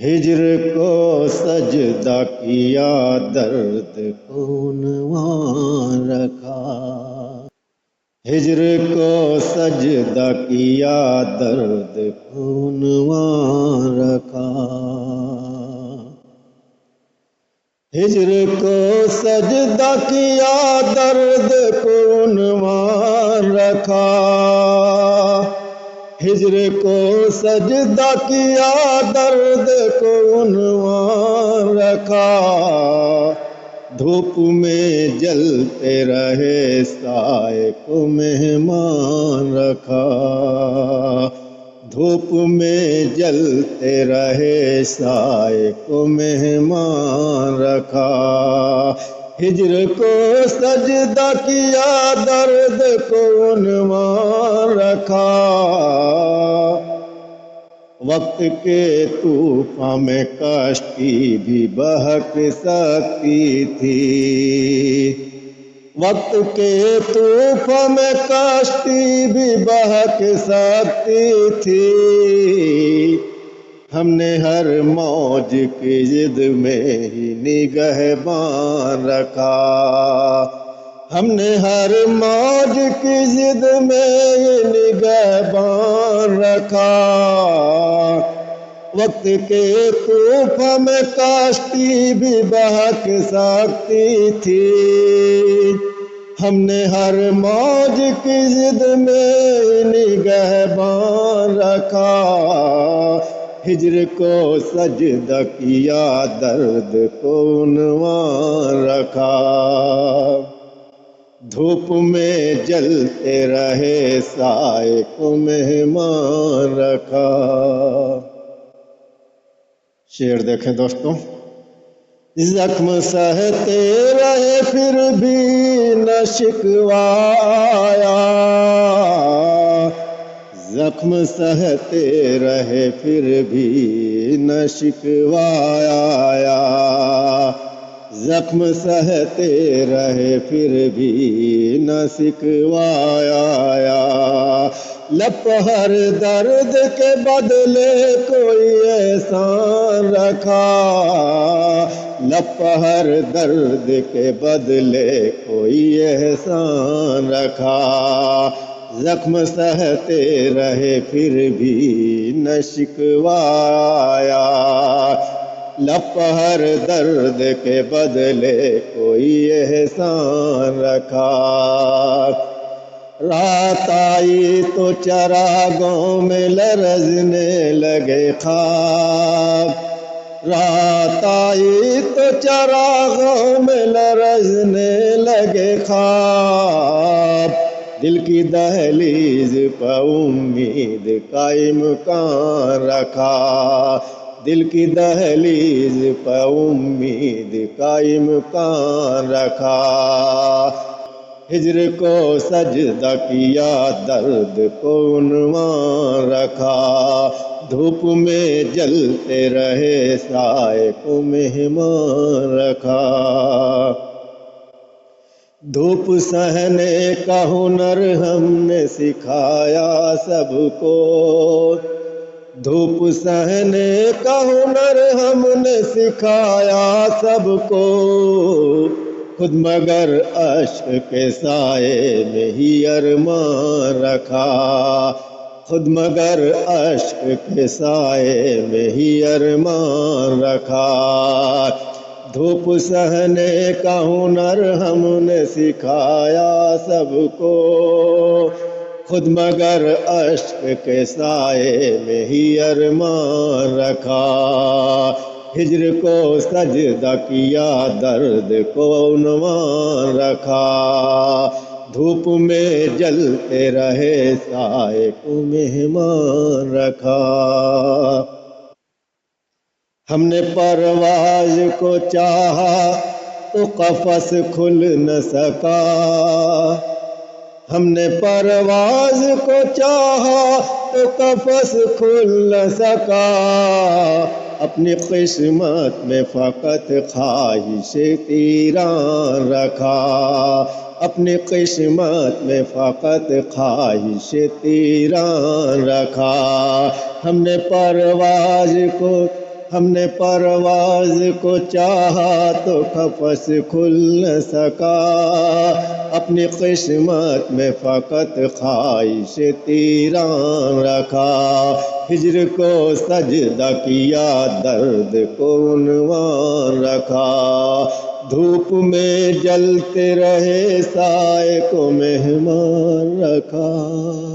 ہجر کو سجدہ کیا درد کو عنوان رکھا، ہجر کو سجدہ کیا درد کو عنوان رکھا، ہجر کو سجدہ کیا درد کو عنوان رکھا، ہجر کو سجدہ کیا درد کو عنوان رکھا، دھوپ میں جلتے رہے سائے کو مہمان رکھا، دھوپ میں جلتے رہے سائے کو مہمان رکھا، ہجر کو سجدہ کیا درد کو عنوان رکھا، وقت کے طوفان میں کشتی بھی بہک سکتی تھی، وقت کے طوفان میں کشتی بھی بہک سکتی تھی، ہم نے ہر موج کی ضد میں ہی نگہبان رکھا، ہم نے ہر موج کی ضد میں ہی نگہبان رکھا، وقت کے طوفان میں کشتی بھی بہک سکتی تھی، ہم نے ہر موج کی ضد میں نگہبان رکھا، ہجر کو سجدہ کیا درد کو عنوان رکھا، دھوپ میں جلتے رہے سائے کو مہمان رکھا۔ شعر دیکھیں دوستوں، زخم سہتے رہے پھر بھی نہ شکوایا، زخم سہتے رہے پھر بھی نہ شکوایا، زخم سہتے رہے پھر بھی نہ شکوایا، لب ہر درد کے بدلے کوئی احسان رکھا، لب ہر درد کے بدلے کوئی احسان رکھا، زخم سہتے رہے پھر بھی نہ شکوایا، لب ہر درد کے بدلے کوئی احسان رکھا، رات آئی تو چراغوں میں لرزنے لگے خواب، رات آئی تو چراغوں میں لرزنے لگے خواب، دل کی دہلیز پہ امید کا امکان رکھا، دل کی دہلیز پہ امید کا امکان رکھا، ہجر کو سجدہ کیا درد کو عنوان رکھا، دھوپ میں جلتے رہے سائے کو مہمان رکھا، دھوپ سہنے کا ہنر ہم نے سکھایا سب کو، دھوپ سہنے کا ہنر ہم نے سکھایا سب کو، خود مگر اشک کے سائے میں ہی ارمان رکھا، خود مگر اشک کے سائے میں ہی ارمان رکھا، دھوپ سہنے کا ہنر ہم نے سکھایا سب کو، خود مگر اشک کے سائے میں ہی ارمان رکھا، ہجر کو سجدہ کیا درد کو عنوان رکھا، دھوپ میں جلتے رہے سائے کو مہمان رکھا، ہم نے پرواز کو چاہا تو قفس کھل نہ سکا، ہم نے پرواز کو چاہا تو قفس کھل نہ سکا، اپنی قسمت میں فقط خواہش تیران رکھا، اپنی قسمت میں فقط خواہش تیران رکھا، ہم نے پرواز کو ہم نے پرواز کو چاہا تو قفس کھل نہ سکا، اپنی قسمت میں فقط خواہش تیران رکھا، ہجر کو سجدہ کیا، درد کو عنوان رکھا، دھوپ میں جلتے رہے، سائے کو مہمان رکھا۔